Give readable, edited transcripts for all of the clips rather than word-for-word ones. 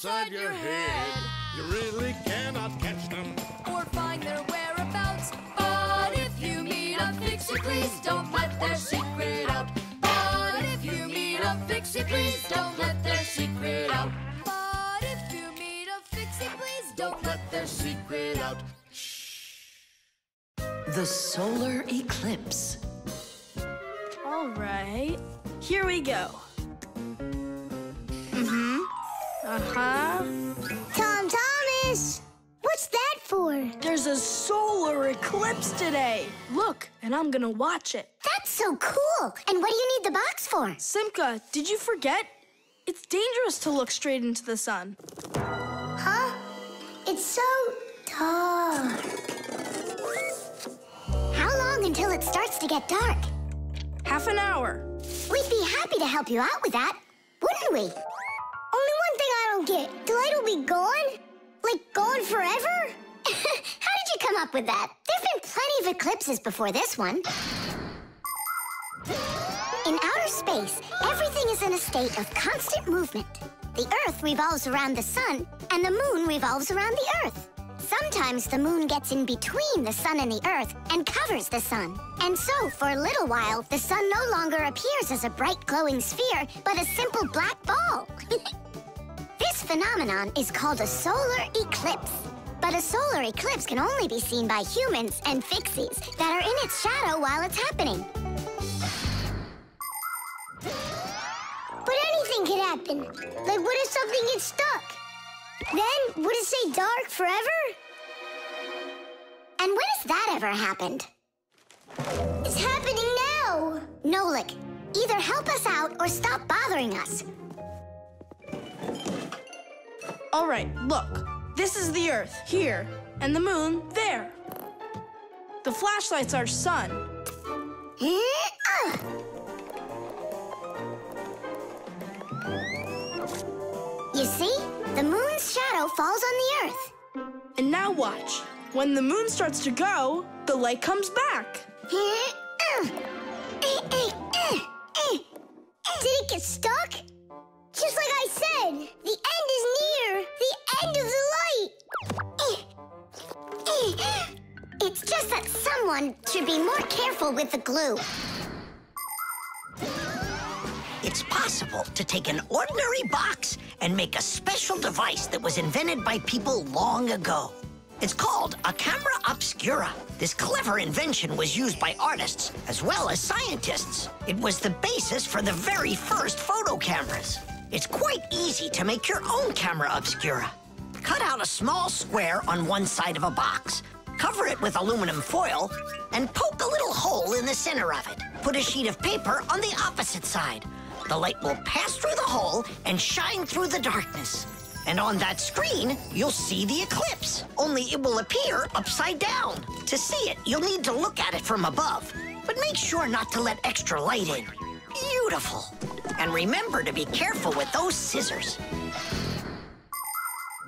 inside your head. You really cannot catch them or find their whereabouts. But if you meet a fixie, please don't let their secret out. But if you meet a fixie, please don't let their secret out. But if you meet a fixie, please don't let their secret out. The solar eclipse. All right, here we go. Tom Thomas! What's that for? There's a solar eclipse today. Look, and I'm gonna watch it. That's so cool. And what do you need the box for? Simka, did you forget? It's dangerous to look straight into the sun. Huh? It's so dark. How long until it starts to get dark? Half an hour. We'd be happy to help you out with that, wouldn't we? Only one thing I don't get. The light will be gone? Like gone forever? How did you come up with that? There've been plenty of eclipses before this one. In outer space, everything is in a state of constant movement. The Earth revolves around the sun, and the moon revolves around the Earth. Sometimes the moon gets in between the sun and the Earth and covers the sun. And so, for a little while, the sun no longer appears as a bright glowing sphere, but a simple black ball. This phenomenon is called a solar eclipse. But a solar eclipse can only be seen by humans and fixies that are in its shadow while it's happening. But anything can happen. Like what if something gets stuck? Then, would it stay dark forever? And when has that ever happened? It's happening now! Nolik, either help us out or stop bothering us. All right, look. This is the Earth, here, and the moon, there. The flashlight's our sun. You see? The moon's shadow falls on the Earth. And now watch. When the moon starts to go, the light comes back. Did it get stuck? Just like I said, the end is near. The end of the light. It's just that someone should be more careful with the glue. It's possible to take an ordinary box and make a special device that was invented by people long ago. It's called a camera obscura. This clever invention was used by artists as well as scientists. It was the basis for the very first photo cameras. It's quite easy to make your own camera obscura. Cut out a small square on one side of a box, cover it with aluminum foil, and poke a little hole in the center of it. Put a sheet of paper on the opposite side. The light will pass through the hole and shine through the darkness. And on that screen, you'll see the eclipse, only it will appear upside down. To see it, you'll need to look at it from above, but make sure not to let extra light in. Beautiful. And remember to be careful with those scissors.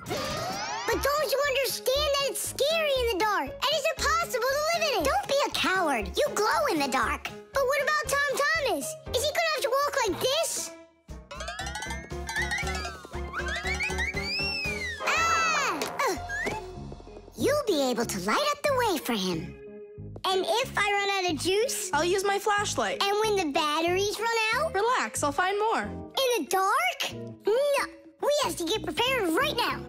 But don't you understand that it's scary in the dark? And it's impossible to live in it? Don't be a coward. You glow in the dark. But what about Tom Thomas? Is he gonna have to walk like this? You'll be able to light up the way for him. And if I run out of juice? I'll use my flashlight. And when the batteries run out? Relax, I'll find more. In the dark? No, we have to get prepared right now.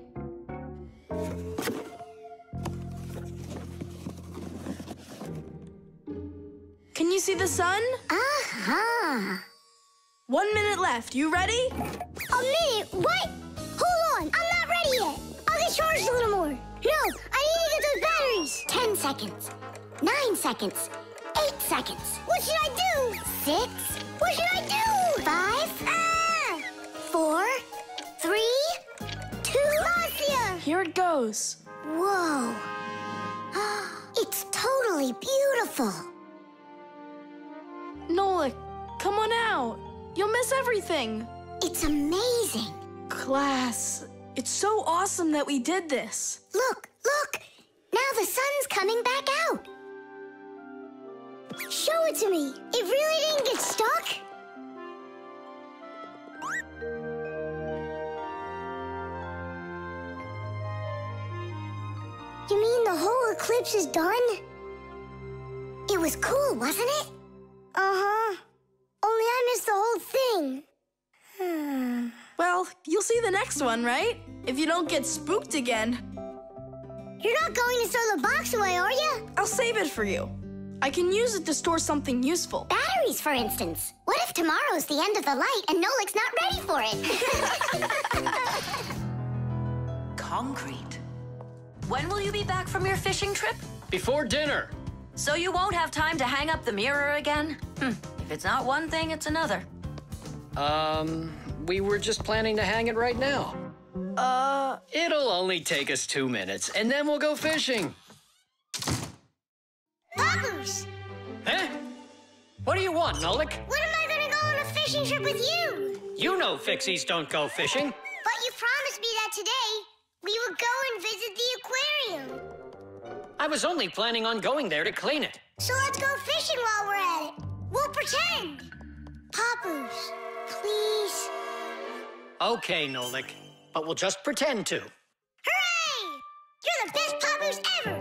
Can you see the sun? Uh-huh. 1 minute left. You ready? A minute? What? Hold on, I'm not ready yet. I'll get charged a little more. No, I need to get those batteries. 10 seconds. 9 seconds. 8 seconds. What should I do? 6. What should I do? 5. 4. 3. 2. Marcia! Here it goes. Whoa. It's totally beautiful. Nolik, come on out. You'll miss everything. It's amazing. Class, it's so awesome that we did this. Look, look. Now the sun's coming back out. Show it to me. It really didn't get stuck? You mean the whole eclipse is done? It was cool, wasn't it? Uh-huh. Only I missed the whole thing. Well, you'll see the next one, right? If you don't get spooked again. You're not going to throw the box away, are you? I'll save it for you. I can use it to store something useful. Batteries, for instance. What if tomorrow's the end of the light and Nolik's not ready for it? Concrete. When will you be back from your fishing trip? Before dinner. So you won't have time to hang up the mirror again? If it's not one thing, it's another. We were just planning to hang it right now. It'll only take us 2 minutes, and then we'll go fishing. Papoose! Huh? What do you want, Nolik? When am I gonna go on a fishing trip with you? You know fixies don't go fishing. But you promised me that today we would go and visit the aquarium. I was only planning on going there to clean it. So let's go fishing while we're at it. We'll pretend. Papoose, please. Okay, Nolik, but we'll just pretend to. Hooray! You're the best Papoose ever!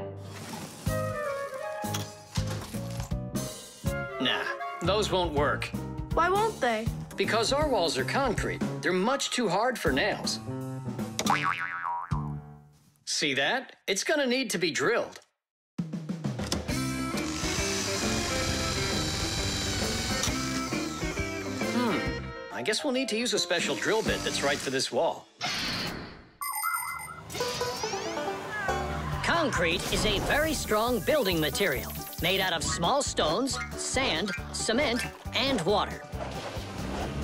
Nah, those won't work. Why won't they? Because our walls are concrete. They're much too hard for nails. See that? It's gonna need to be drilled. I guess we'll need to use a special drill bit that's right for this wall. Concrete is a very strong building material made out of small stones, sand, cement, and water.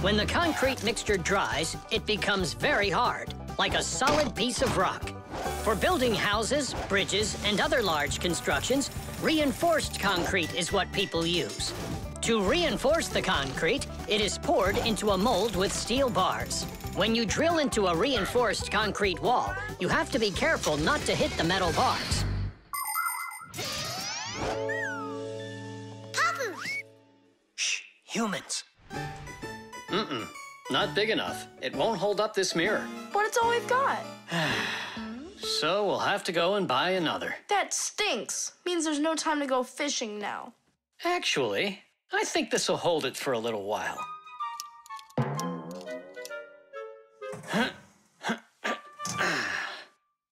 When the concrete mixture dries, it becomes very hard, like a solid piece of rock. For building houses, bridges, and other large constructions, reinforced concrete is what people use. To reinforce the concrete, it is poured into a mold with steel bars. When you drill into a reinforced concrete wall, you have to be careful not to hit the metal bars. Papoose! Shh, humans. Not big enough. It won't hold up this mirror. But it's all we've got. So we'll have to go and buy another. That stinks. Means there's no time to go fishing now. Actually, I think this will hold it for a little while.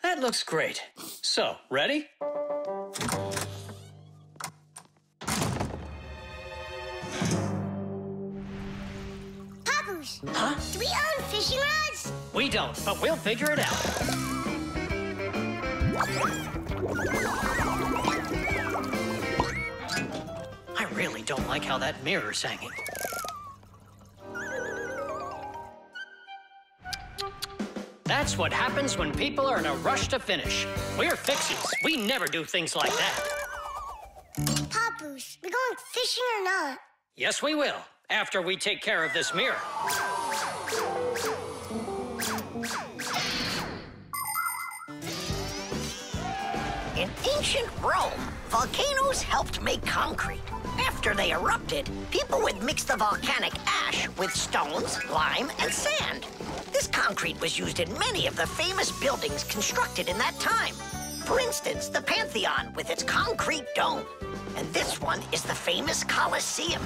That looks great. So, ready? Papoose! Huh? Do we own fishing rods? We don't, but we'll figure it out. I really don't like how that mirror's hanging. That's what happens when people are in a rush to finish. We're fixies. We never do things like that. Papoose, we going fishing or not? Yes, we will, after we take care of this mirror. In ancient Rome, volcanoes helped make concrete. After they erupted, people would mix the volcanic ash with stones, lime, and sand. This concrete was used in many of the famous buildings constructed in that time. For instance, the Pantheon with its concrete dome. And this one is the famous Colosseum.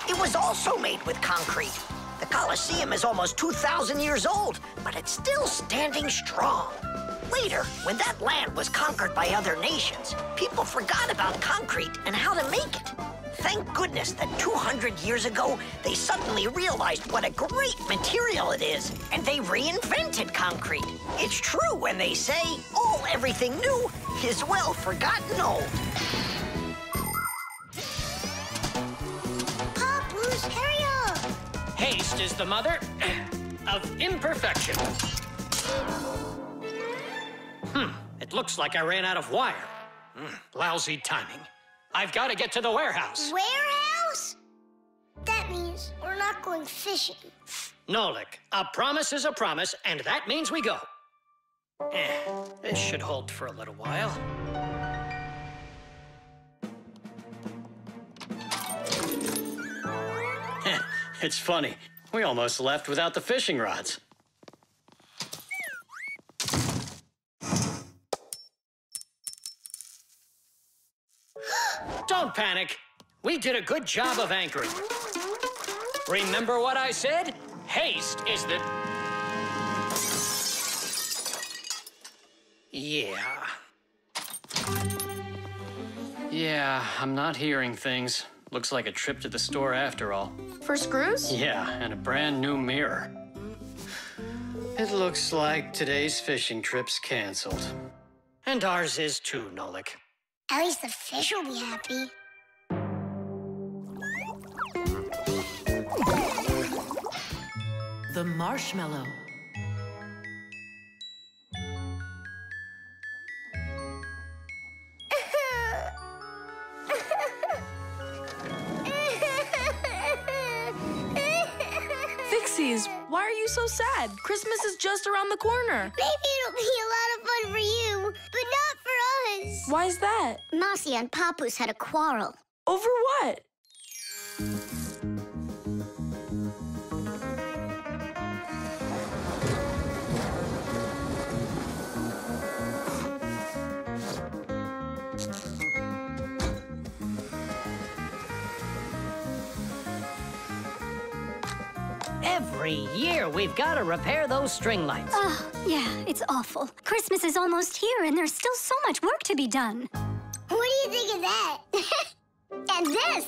It was also made with concrete. The Colosseum is almost 2,000 years old, but it's still standing strong. Later, when that land was conquered by other nations, people forgot about concrete and how to make it. Thank goodness that 200 years ago, they suddenly realized what a great material it is, and they reinvented concrete. It's true when they say, all everything new is well forgotten old. Papoose, hurry up! Haste is the mother of imperfection. It looks like I ran out of wire. Lousy timing. I've got to get to the warehouse. Warehouse? That means we're not going fishing. Nolik, a promise is a promise, and that means we go. This should hold for a little while. It's funny. We almost left without the fishing rods. Don't panic. We did a good job of anchoring. Remember what I said? Haste is the... Yeah, I'm not hearing things. Looks like a trip to the store after all. For screws? Yeah, and a brand new mirror. It looks like today's fishing trip's canceled. And ours is too, Nolik. At least the fish will be happy. The marshmallow. Fixies, why are you so sad? Christmas is just around the corner. Maybe it'll be a lot of fun for you, but not for us. Why's that? Marcia and Papoose had a quarrel. Over what? Every year, we've got to repair those string lights. Oh, yeah, it's awful. Christmas is almost here, and there's still so much work to be done. What do you think of that? And this?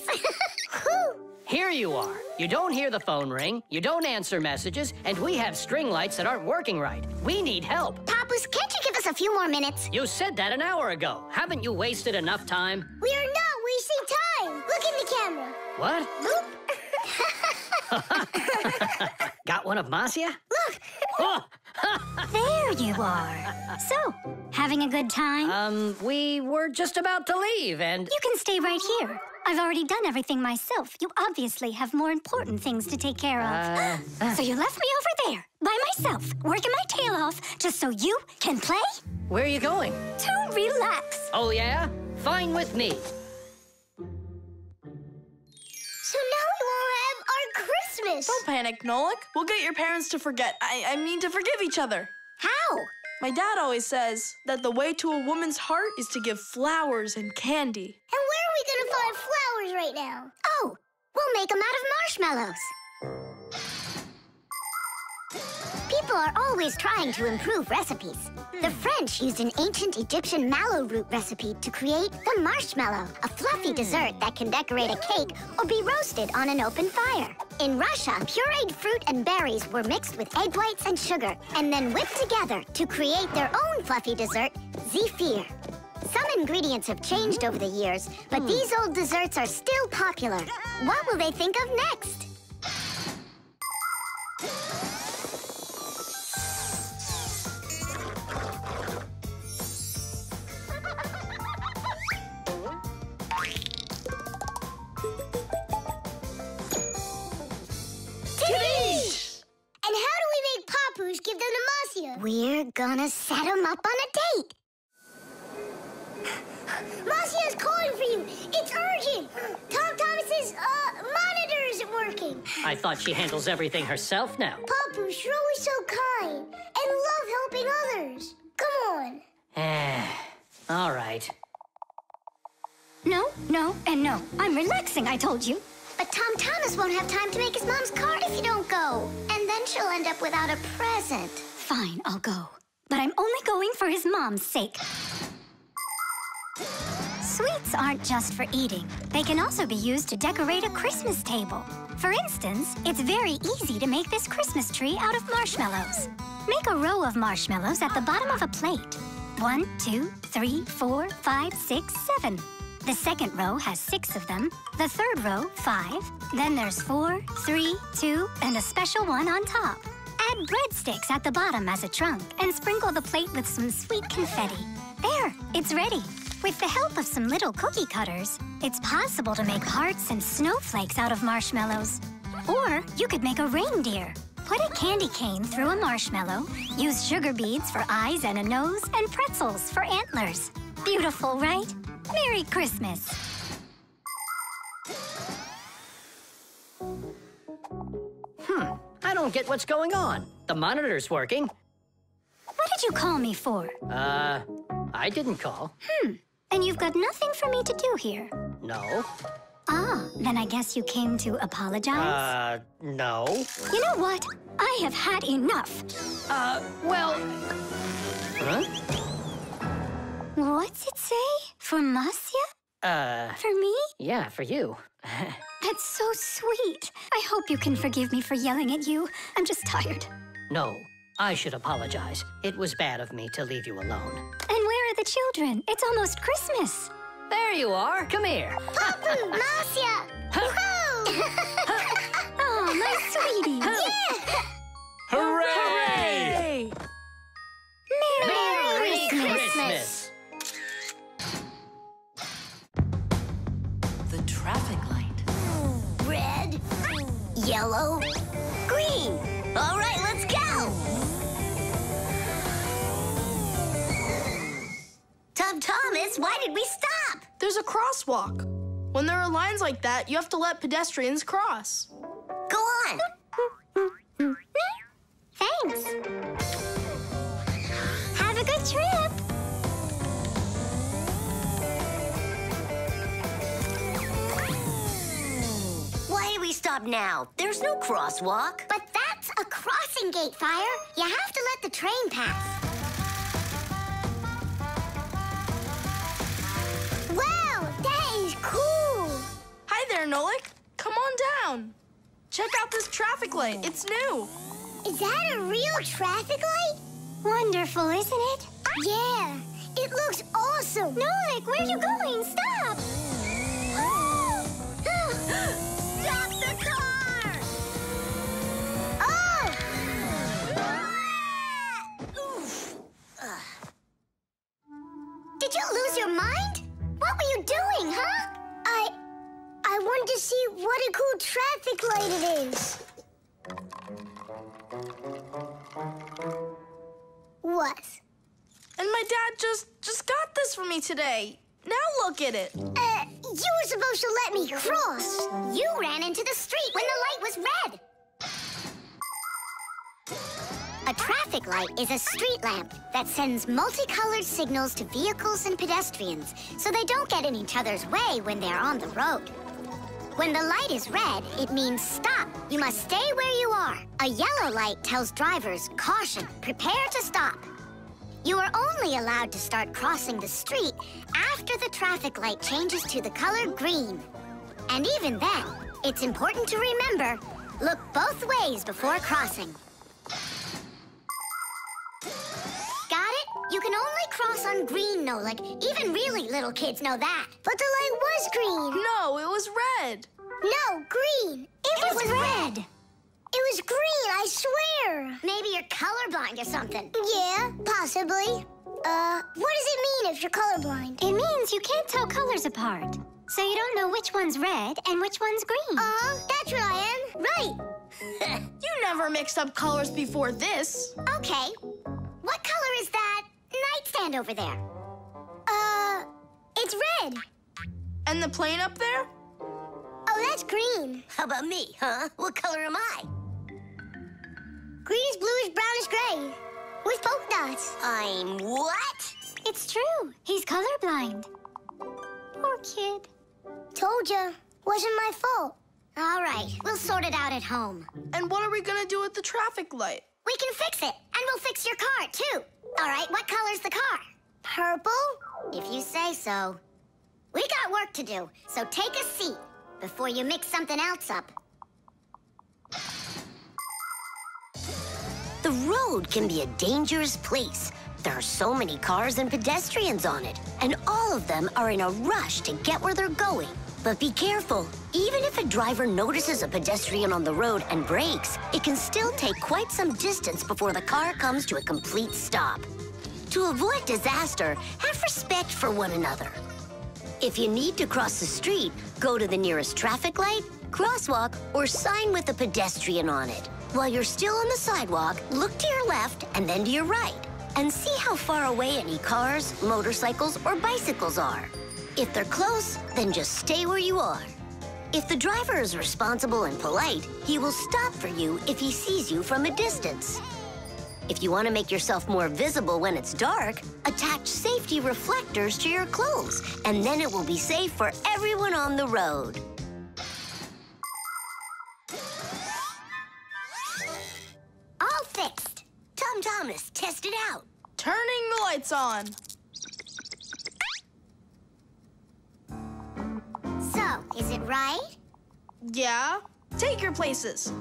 Here you are. You don't hear the phone ring, you don't answer messages, and we have string lights that aren't working right. We need help. Papoose, can't you give us a few more minutes? You said that an hour ago. Haven't you wasted enough time? We are not wasting time. Look in the camera. What? Boop. Got one of Marcia? Look. Oh. There you are. So, having a good time? We were just about to leave, and... You can stay right here. I've already done everything myself. You obviously have more important things to take care of. So you left me over there, by myself, working my tail off, just so you can play? Where are you going? To relax. Oh, yeah? Fine with me. So now we won't have our Christmas. Don't panic, Nolik. We'll get your parents to forget. I mean to forgive each other. How? My dad always says that the way to a woman's heart is to give flowers and candy. And where are we gonna find flowers right now? Oh, we'll make them out of marshmallows. People are always trying to improve recipes. The French used an ancient Egyptian mallow root recipe to create the marshmallow, a fluffy dessert that can decorate a cake or be roasted on an open fire. In Russia, pureed fruit and berries were mixed with egg whites and sugar and then whipped together to create their own fluffy dessert, zefir. Some ingredients have changed over the years, but these old desserts are still popular. What will they think of next? And how do we make Papoose give them to Marcia? We're gonna set him up on a date. Marcia's calling for you. It's urgent. Tom Thomas's monitor isn't working. I thought she handles everything herself now. Papoose, you're always so kind and love helping others. Come on. All right. No, no, and no. I'm relaxing, I told you. But Tom Thomas won't have time to make his mom's card if you don't go. And then she'll end up without a present. Fine, I'll go. But I'm only going for his mom's sake. Sweets aren't just for eating. They can also be used to decorate a Christmas table. For instance, it's very easy to make this Christmas tree out of marshmallows. Make a row of marshmallows at the bottom of a plate. 1, 2, 3, 4, 5, 6, 7. The second row has 6 of them. The third row, 5. Then there's 4, 3, 2, and a special one on top. Add breadsticks at the bottom as a trunk and sprinkle the plate with some sweet confetti. There, it's ready. With the help of some little cookie cutters, it's possible to make hearts and snowflakes out of marshmallows. Or you could make a reindeer. Put a candy cane through a marshmallow, use sugar beads for eyes and a nose, and pretzels for antlers. Beautiful, right? Merry Christmas! I don't get what's going on. The monitor's working. What did you call me for? I didn't call. And you've got nothing for me to do here. No. Ah, then I guess you came to apologize? No. You know what? I have had enough. Well... Huh? What's it say? For Marcia? For me? Yeah, for you. That's so sweet. I hope you can forgive me for yelling at you. I'm just tired. No, I should apologize. It was bad of me to leave you alone. And where are the children? It's almost Christmas. There you are. Come here. Papu, Marcia! Woohoo! Oh, my sweetie. Yeah! Hooray! Merry Christmas! The traffic light. Red, yellow, green. All right, let's go. Thomas, why did we stop? There's a crosswalk. When there are lines like that, you have to let pedestrians cross. Go on. Thanks. Have a good trip. Why do we stop now? There's no crosswalk. But that's a crossing gate, Fire. You have to let the train pass. Wow, that is cool. Hi there, Nolik. Come on down. Check out this traffic light. It's new. Is that a real traffic light? Wonderful, isn't it? Yeah, it looks awesome. Nolik, where are you going? Stop! Stop the car! Oh! Oof. Did you lose your mind? What were you doing, huh? I wanted to see what a cool traffic light it is. What? And my dad just got this for me today. Now look at it. You were supposed to let me cross. You ran into the street when the light was red. A traffic light is a street lamp that sends multicolored signals to vehicles and pedestrians so they don't get in each other's way when they're on the road. When the light is red, it means stop. You must stay where you are. A yellow light tells drivers, caution, prepare to stop. You are only allowed to start crossing the street after the traffic light changes to the color green. And even then, it's important to remember, look both ways before crossing. Got it? You can only cross on green, Nolik. Even really little kids know that. But the light was green. No, it was red. No, green. It was red. It was green, I swear. Maybe you're colorblind or something. Yeah, possibly. What does it mean if you're colorblind? It means you can't tell colors apart. So you don't know which one's red and which one's green. That's what I am. Right. You never mixed up colors before this. Okay. What color is that nightstand over there? It's red. And the plane up there? Oh, that's green. How about me, huh? What color am I? Greenish, bluish, brownish, gray. With polka dots. I'm what? It's true. He's colorblind. Poor kid. Told ya. Wasn't my fault. All right, we'll sort it out at home. And what are we gonna do with the traffic light? We can fix it, and we'll fix your car, too. All right, what color's the car? Purple? If you say so. We got work to do, so take a seat before you mix something else up. The road can be a dangerous place. There are so many cars and pedestrians on it, and all of them are in a rush to get where they're going. But be careful. Even if a driver notices a pedestrian on the road and brakes, it can still take quite some distance before the car comes to a complete stop. To avoid disaster, have respect for one another. If you need to cross the street, go to the nearest traffic light, crosswalk, or sign with a pedestrian on it. While you're still on the sidewalk, look to your left and then to your right, and see how far away any cars, motorcycles, or bicycles are. If they're close, then just stay where you are. If the driver is responsible and polite, he will stop for you if he sees you from a distance. If you want to make yourself more visible when it's dark, attach safety reflectors to your clothes, and then it will be safe for everyone on the road. All fixed. Tom Thomas, test it out. Turning the lights on. So, is it right? Yeah. Take your places.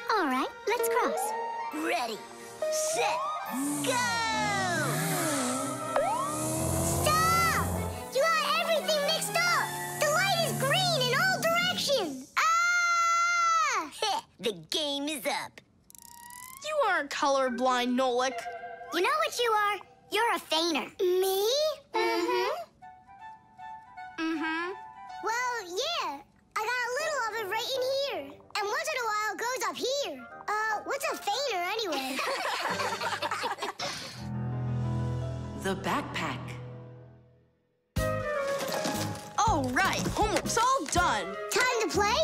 All right, let's cross. Ready, set, go! Stop! You got everything mixed up! The light is green in all directions! Ah! The game is up. You aren't colorblind, Nolik. You know what you are? You're a feigner. Me? Well, yeah. I got a little of it right in here. And once in a while, it goes up here. What's a feigner anyway? The backpack. All right, homework's all done. Time to play?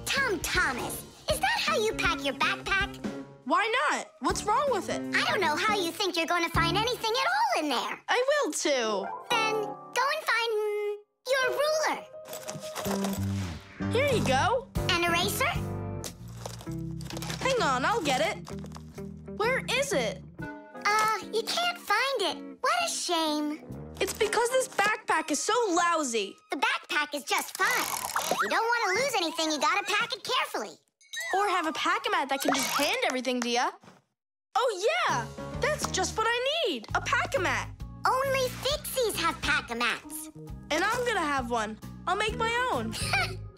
Tom Thomas, is that how you pack your backpack? Why not? What's wrong with it? I don't know how you think you're going to find anything at all in there. I will too. Then go and find your ruler. Here you go. An eraser? Hang on, I'll get it. Where is it? You can't find it. What a shame. It's because this backpack is so lousy. The backpack is just fine. If you don't want to lose anything, you gotta pack it carefully. Or have a pack-a-mat that can just hand everything to you. Oh, yeah! That's just what I need, a pack-a-mat. Only Fixies have pack-a-mats. And I'm gonna have one. I'll make my own.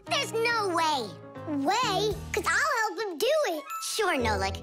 There's no way. Way? Because I'll help him do it. Sure, Nolik.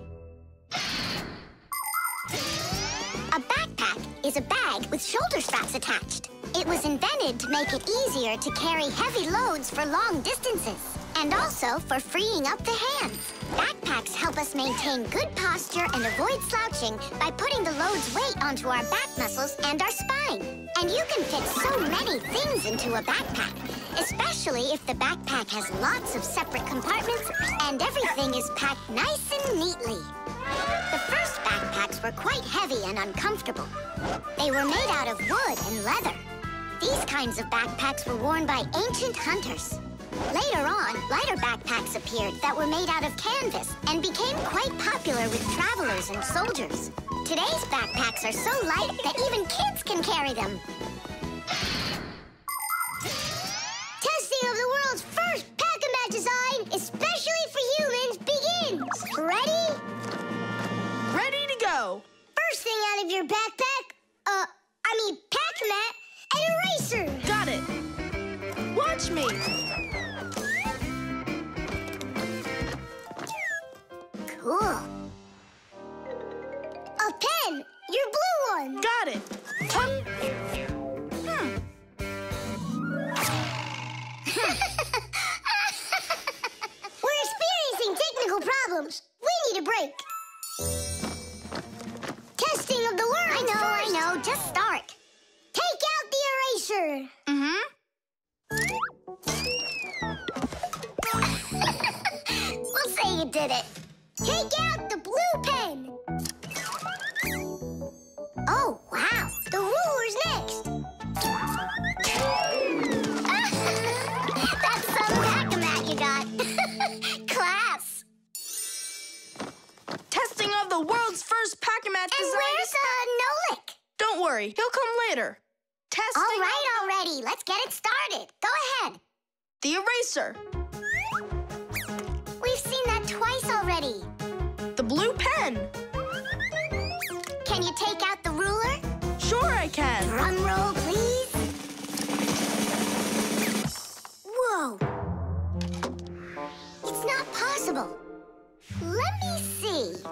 A backpack is a bag with shoulder straps attached. It was invented to make it easier to carry heavy loads for long distances, and also for freeing up the hands. Backpacks help us maintain good posture and avoid slouching by putting the load's weight onto our back muscles and our spine. And you can fit so many things into a backpack, especially if the backpack has lots of separate compartments and everything is packed nice and neatly. The first backpacks were quite heavy and uncomfortable. They were made out of wood and leather. These kinds of backpacks were worn by ancient hunters. Later on, lighter backpacks appeared that were made out of canvas and became quite popular with travelers and soldiers. Today's backpacks are so light that even kids can carry them. Testing of the world's first pack-a-mat design, especially for humans, begins. Ready? Ready to go. First thing out of your backpack, pack-a-mat, an eraser. Got it. Watch me. Cool. A pen, your blue one. Got it. We're experiencing technical problems. We need a break. Testing of the world. I know. Just start. Take out the eraser. We'll say you did it. Take out the blue pen. Oh, wow. The ruler's next. That's some pack-a-mat you got. Class. Testing of the world's first pack-a-mat design. And where's Nolik? Don't worry, he'll come later. Testing. All right, already. Let's get it started. Go ahead. The eraser. We've seen that twice already. The blue pen. Can you take out the ruler? Sure I can. Drum roll, please. Whoa. It's not possible. Let me see.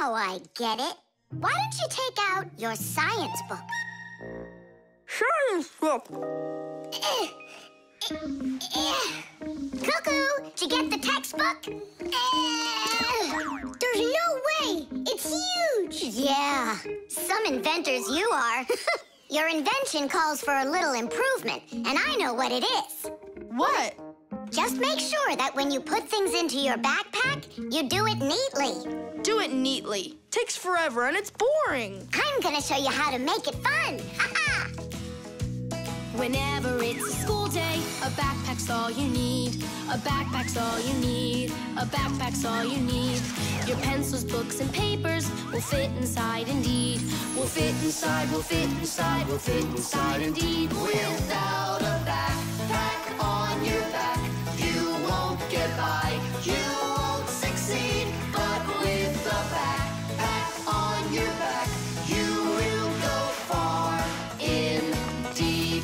Now I get it. Why don't you take out your science book? Science book. Cuckoo, did you get the textbook? There's no way. It's It's huge! Yeah, some inventors you are. Your invention calls for a little improvement, and I know what it is. What? Just make sure that when you put things into your backpack, you do it neatly. Do it neatly. Takes forever and it's boring. I'm gonna show you how to make it fun. Ha-ha! Whenever it's a school day, a backpack's all you need. A backpack's all you need. A backpack's all you need. Your pencils, books, and papers will fit inside indeed. Will fit inside, will fit inside, will fit inside indeed. Without a backpack on your back, you won't get by. You won't succeed. But with a backpack on your back, you will go far indeed.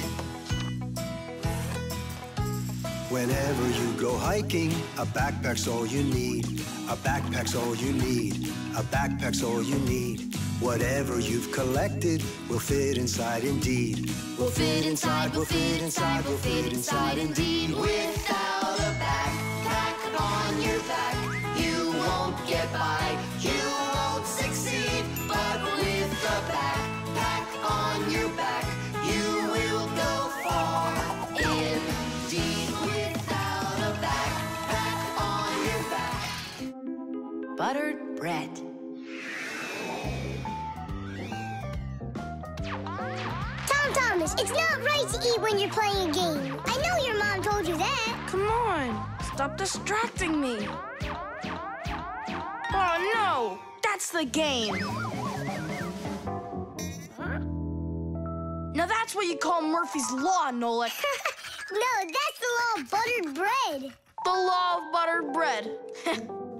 Whenever you go hiking, a backpack's all you need. A backpack's all you need. A backpack's all you need. Whatever you've collected will fit inside indeed. Will fit inside, will fit inside, will fit inside indeed. Without a backpack on your back, you won't get by. You won't succeed. But with a backpack on your back, you will go far indeed. Without a backpack on your back. Buttered bread. Thomas, it's not right to eat when you're playing a game. I know your mom told you that. Come on, stop distracting me. Oh no, that's the game. Now that's what you call Murphy's Law, Nolik. No, that's the law of buttered bread. The law of buttered bread.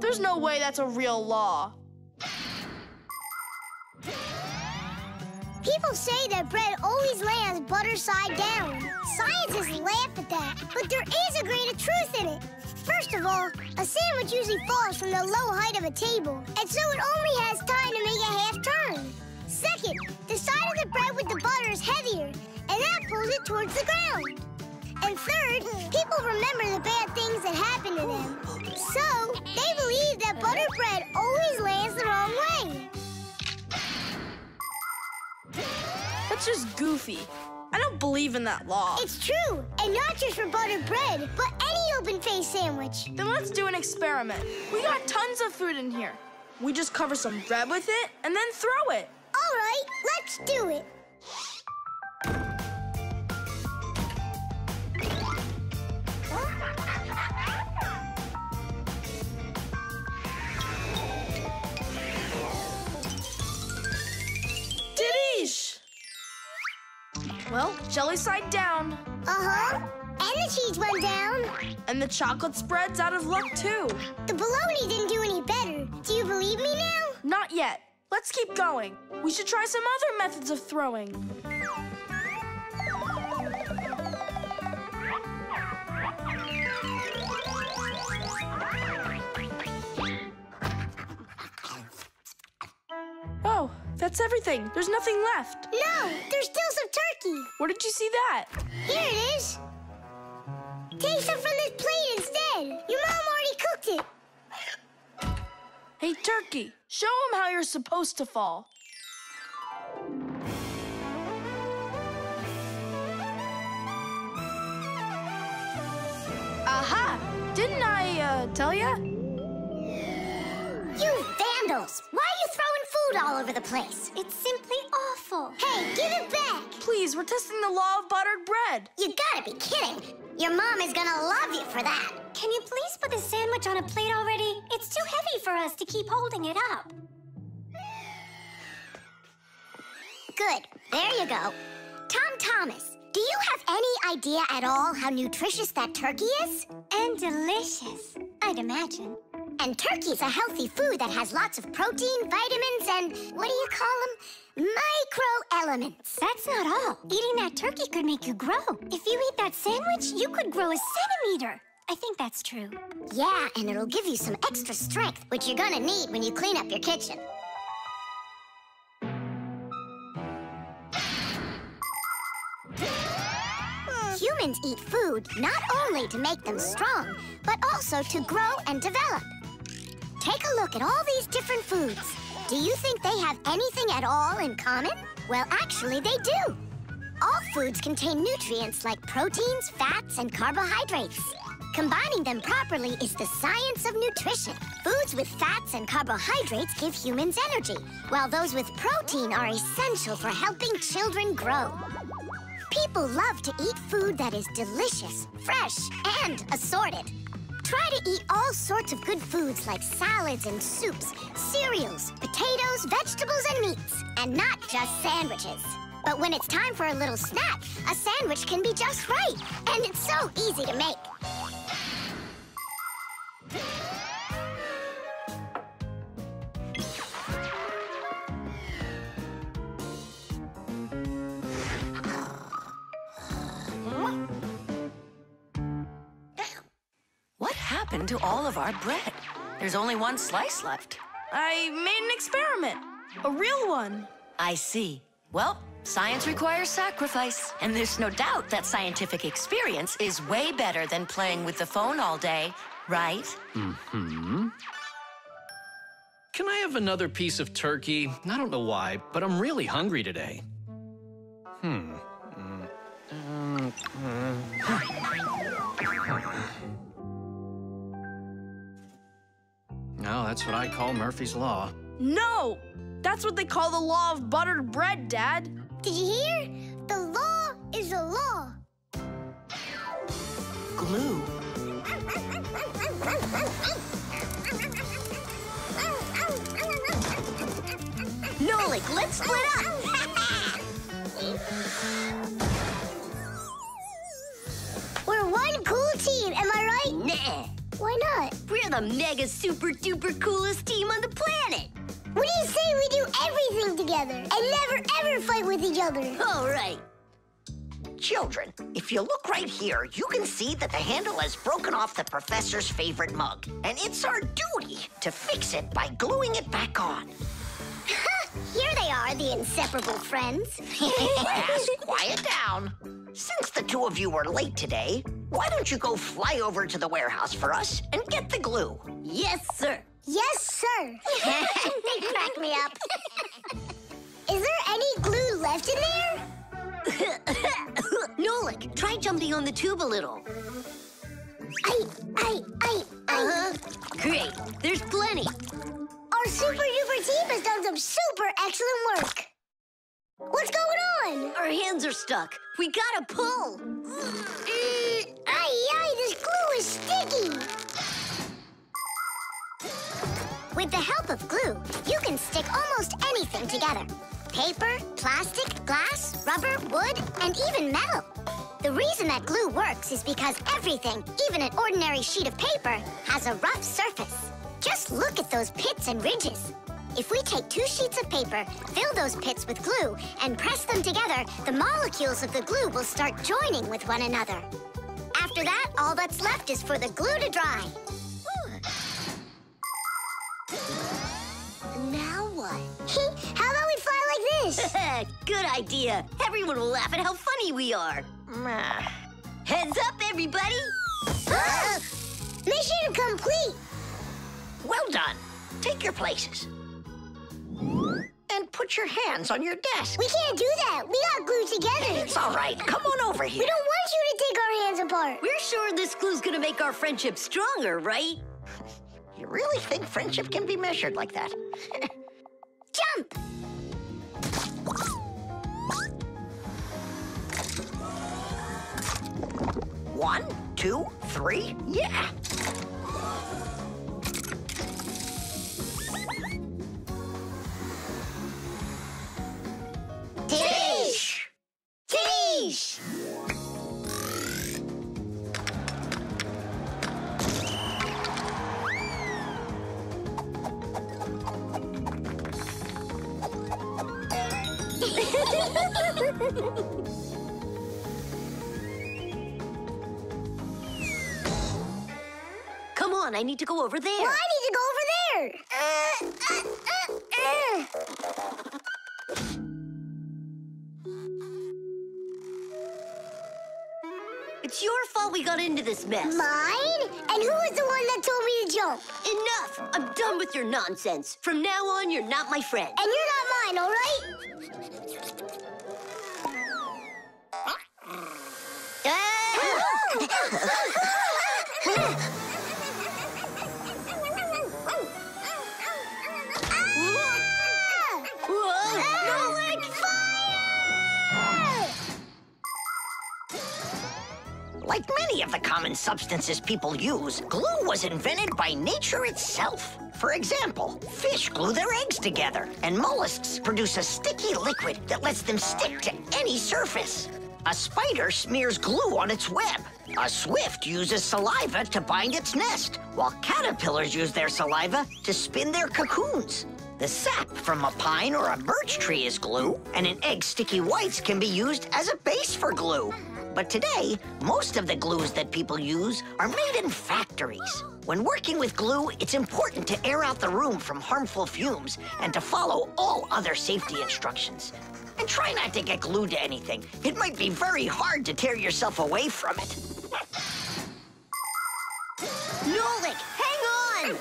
There's no way that's a real law. People say that bread always lands butter side down. Scientists laugh at that, but there is a grain of truth in it. First of all, a sandwich usually falls from the low height of a table, and so it only has time to make a half turn. Second, the side of the bread with the butter is heavier, and that pulls it towards the ground. And third, people remember the bad things that happen to them. So, they believe that buttered bread always lands the wrong way. That's just goofy. I don't believe in that law. It's true, and not just for buttered bread, but any open-faced sandwich. Then let's do an experiment. We got tons of food in here. We just cover some bread with it and then throw it. All right, let's do it. Didish! Well, jelly side down. Uh-huh. And the cheese went down. And the chocolate spread's out of luck, too. The bologna didn't do any better. Do you believe me now? Not yet. Let's keep going. We should try some other methods of throwing. Oh, that's everything. There's nothing left. No, there's still some turkey. Where did you see that? Here it is. Take some from this plate instead. Your mom already cooked it. Hey, Turkey, show him how you're supposed to fall. Aha! Didn't I, tell ya? You vandals! Why are you throwing food all over the place? It's simply awful. Hey, give it back! Please, we're testing the law of buttered bread. You gotta be kidding. Your mom is gonna love you for that. Can you please put the sandwich on a plate already? It's too heavy for us to keep holding it up. Good. There you go. Tom Thomas, do you have any idea at all how nutritious that turkey is? And delicious, I'd imagine. And turkey's a healthy food that has lots of protein, vitamins, and what do you call them? Microelements. That's not all. Eating that turkey could make you grow. If you eat that sandwich, you could grow a centimeter. I think that's true. Yeah, and it'll give you some extra strength, which you're gonna need when you clean up your kitchen. Humans eat food not only to make them strong, but also to grow and develop. Take a look at all these different foods. Do you think they have anything at all in common? Well, actually, they do. All foods contain nutrients like proteins, fats, and carbohydrates. Combining them properly is the science of nutrition. Foods with fats and carbohydrates give humans energy, while those with protein are essential for helping children grow. People love to eat food that is delicious, fresh, and assorted. Try to eat all sorts of good foods like salads and soups, cereals, potatoes, vegetables, and meats, and not just sandwiches. But when it's time for a little snack, a sandwich can be just right, and it's so easy to make. What happened to all of our bread? There's only one slice left. I made an experiment. A real one. I see. Well, science requires sacrifice. And there's no doubt that scientific experience is way better than playing with the phone all day, right? Mm-hmm. Can I have another piece of turkey? I don't know why, but I'm really hungry today. No, that's what I call Murphy's Law. No! That's what they call the law of buttered bread, Dad. Did you hear? The law is a law. Glue. Nolik, let's split up. We're one cool team, am I right? Nah. Why not? We're the mega super duper coolest team on the planet. What do you say we do everything together and never ever fight with each other? All right. Children, if you look right here, you can see that the handle has broken off the professor's favorite mug. And it's our duty to fix it by gluing it back on. Here they are, the inseparable friends. Class, quiet down. Since the two of you were late today, why don't you go fly over to the warehouse for us and get the glue? Yes, sir. Yes, sir. They crack me up. Is there any glue left in there? Nolik, try jumping on the tube a little. Great. There's plenty. Our super duper team has done some super excellent work. What's going on? Our hands are stuck. We gotta pull. This glue is sticky. With the help of glue, you can stick almost anything together. Paper, plastic, glass, rubber, wood, and even metal. The reason that glue works is because everything, even an ordinary sheet of paper, has a rough surface. Just look at those pits and ridges. If we take 2 sheets of paper, fill those pits with glue, and press them together, the molecules of the glue will start joining with one another. After that, all that's left is for the glue to dry. Now what? How about we fly like this? Good idea. Everyone will laugh at how funny we are. Heads up, everybody. Mission complete. Well done. Take your places. And put your hands on your desk. We can't do that. We got glued together. It's all right. Come on over here. We don't want you to take our hands apart. We're sure this glue's gonna make our friendship stronger, right? You really think friendship can be measured like that? Jump! One, 2, 3, yeah! Tish! Tish! Come on, I need to go over there. Well, I need to go over there. It's your fault we got into this mess. Mine? And who was the one that told me to jump? Enough! I'm done with your nonsense. From now on, you're not my friend. And you're not mine, all right? Like many of the common substances people use, glue was invented by nature itself. For example, fish glue their eggs together, and mollusks produce a sticky liquid that lets them stick to any surface. A spider smears glue on its web. A swift uses saliva to bind its nest, while caterpillars use their saliva to spin their cocoons. The sap from a pine or a birch tree is glue, and an egg's sticky whites can be used as a base for glue. But today, most of the glues that people use are made in factories. When working with glue, it's important to air out the room from harmful fumes and to follow all other safety instructions. And try not to get glued to anything. It might be very hard to tear yourself away from it. Nolik, hang on!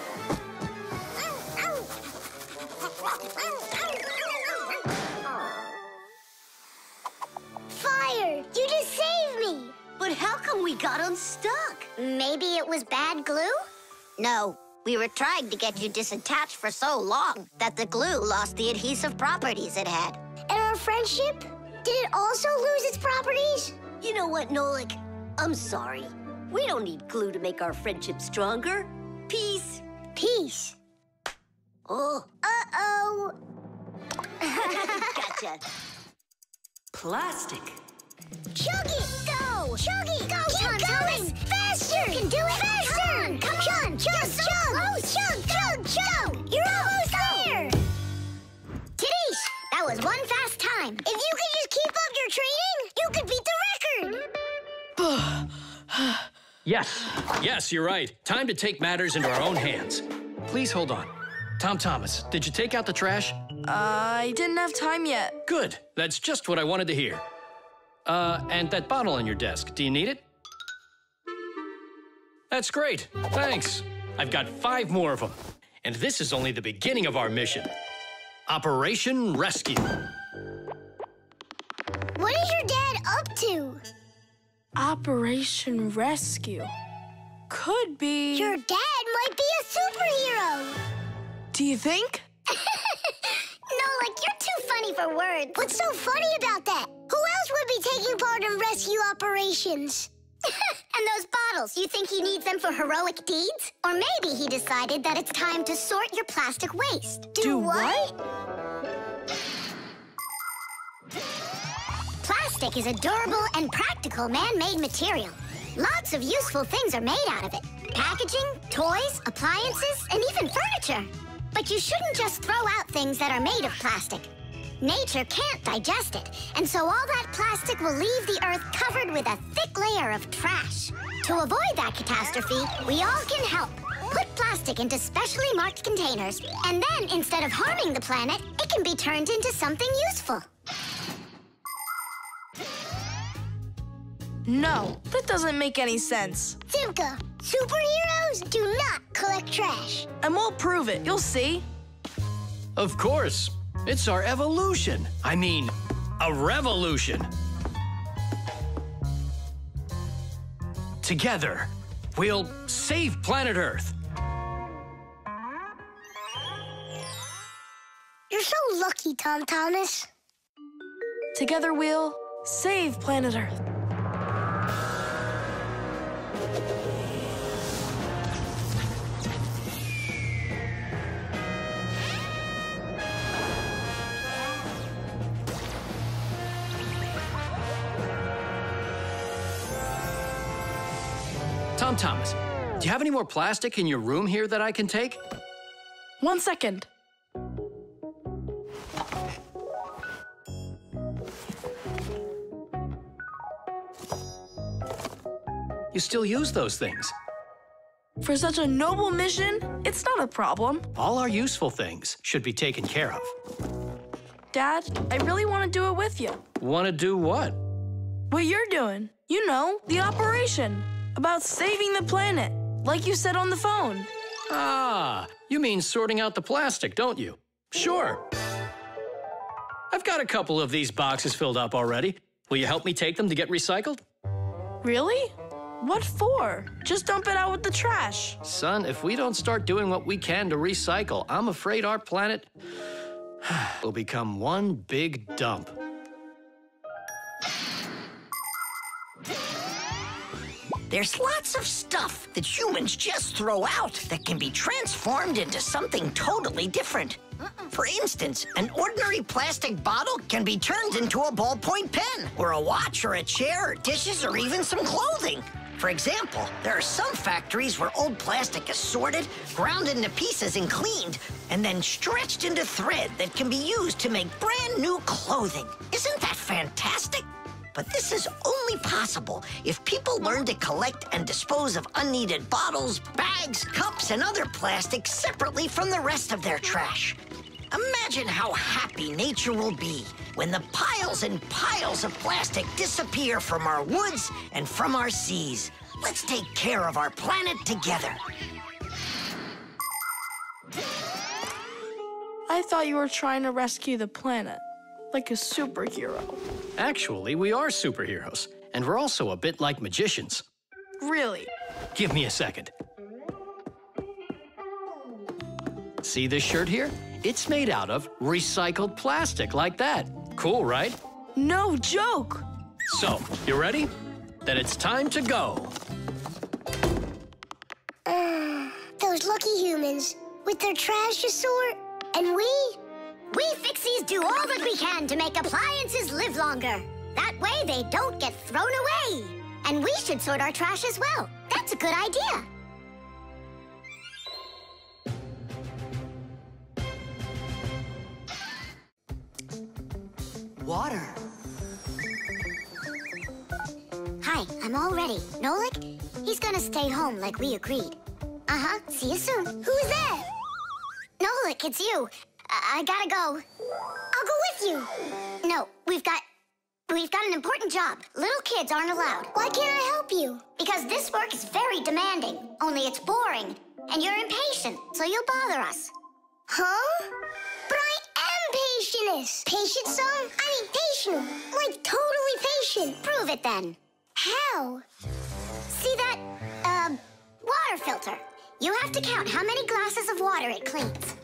Fire! You just saved me! But how come we got unstuck? Maybe it was bad glue? No, we were trying to get you disattached for so long that the glue lost the adhesive properties it had. And our friendship? Did it also lose its properties? You know what, Nolik? I'm sorry. We don't need glue to make our friendship stronger. Peace. Peace. Oh. Uh-oh. Gotcha. Plastic. Chug it! Go! Chug it! Go, Keep going! Faster! You can do it! Faster! Come on! Chug! You're almost there! Tidish, that was one fast time. If you could just keep up your training, you could beat the record! Yes, you're right. Time to take matters into our own hands. Please hold on. Tom Thomas, did you take out the trash? I didn't have time yet. Good. That's just what I wanted to hear. And that bottle on your desk, do you need it? That's great. Thanks. I've got 5 more of them. And this is only the beginning of our mission. Operation Rescue. What is your dad up to? Operation Rescue. Could be... Your dad might be a superhero! Do you think? No, you're too funny for words. What's so funny about that? Who else would be taking part in rescue operations? And those bottles, you think he needs them for heroic deeds? Or maybe he decided that it's time to sort your plastic waste. Do what? Plastic is a durable and practical man-made material. Lots of useful things are made out of it. Packaging, toys, appliances, and even furniture. But you shouldn't just throw out things that are made of plastic. Nature can't digest it, and so all that plastic will leave the Earth covered with a thick layer of trash. To avoid that catastrophe, we all can help. Put plastic into specially marked containers, and then instead of harming the planet, it can be turned into something useful. No, that doesn't make any sense. Simka, superheroes do not collect trash. And we'll prove it. You'll see. Of course. It's our evolution. I mean, a revolution. Together, we'll save planet Earth. You're so lucky, Tom Thomas. Together we'll save planet Earth. Tom Thomas, do you have any more plastic in your room here that I can take? 1 second. You still use those things? For such a noble mission, it's not a problem. All our useful things should be taken care of. Dad, I really want to do it with you. Want to do what? What you're doing. You know, the operation. About saving the planet, like you said on the phone. Ah, you mean sorting out the plastic, don't you? Sure. I've got a couple of these boxes filled up already. Will you help me take them to get recycled? Really? What for? Just dump it out with the trash. Son, if we don't start doing what we can to recycle, I'm afraid our planet will become one big dump. There's lots of stuff that humans just throw out that can be transformed into something totally different. For instance, an ordinary plastic bottle can be turned into a ballpoint pen, or a watch, or a chair, or dishes, or even some clothing. For example, there are some factories where old plastic is sorted, ground into pieces and cleaned, and then stretched into thread that can be used to make brand new clothing. Isn't that fantastic? But this is only possible if people learn to collect and dispose of unneeded bottles, bags, cups, and other plastic separately from the rest of their trash. Imagine how happy nature will be when the piles and piles of plastic disappear from our woods and from our seas. Let's take care of our planet together. I thought you were trying to rescue the planet, like a superhero. Actually, we are superheroes, and we're also a bit like magicians. Really? Give me a second. See this shirt here? It's made out of recycled plastic like that. Cool, right? No joke! So, you ready? Then it's time to go. Those lucky humans with their trash to sort, and we Fixies do all that we can to make appliances live longer. That way they don't get thrown away. And we should sort our trash as well. That's a good idea. Water. Hi, I'm all ready. Nolik? He's gonna stay home like we agreed. Uh-huh, see you soon. Who's that? Nolik, it's you. I gotta go. I'll go with you. No, we've got an important job. Little kids aren't allowed. Why can't I help you? Because this work is very demanding. Only it's boring. And you're impatient, so you'll bother us. Huh? But I am patientest. Patient, son? I mean patient. Like totally patient. Prove it then. How? See that, water filter? You have to count how many glasses of water it cleans.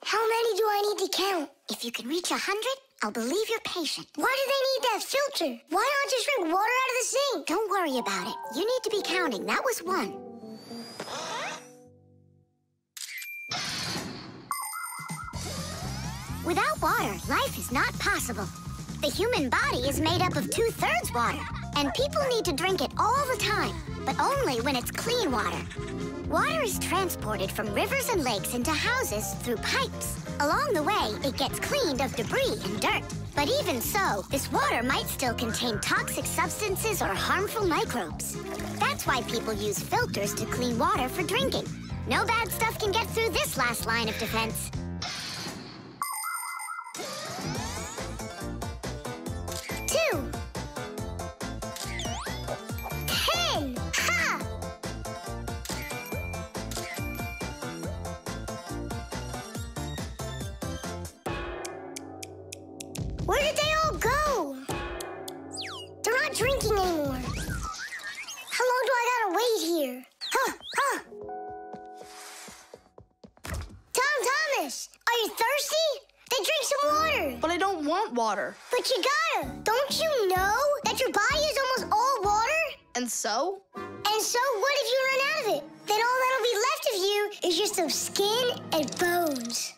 How many do I need to count? If you can reach 100, I'll believe you're patient. Why do they need that filter? Why not just drink water out of the sink? Don't worry about it. You need to be counting. That was 1. Without water, life is not possible. The human body is made up of 2/3 water, and people need to drink it all the time, but only when it's clean water. Water is transported from rivers and lakes into houses through pipes. Along the way, it gets cleaned of debris and dirt. But even so, this water might still contain toxic substances or harmful microbes. That's why people use filters to clean water for drinking. No bad stuff can get through this last line of defense. 2. 10! Ha! Where did they all go? They're not drinking anymore. How long do I gotta wait here? Tom Thomas, are you thirsty? Then drink some water. But I don't want water. But you gotta. Don't you know that your body is almost all water? And so? And so what if you run out of it? Then all that'll be left of you is just some skin and bones.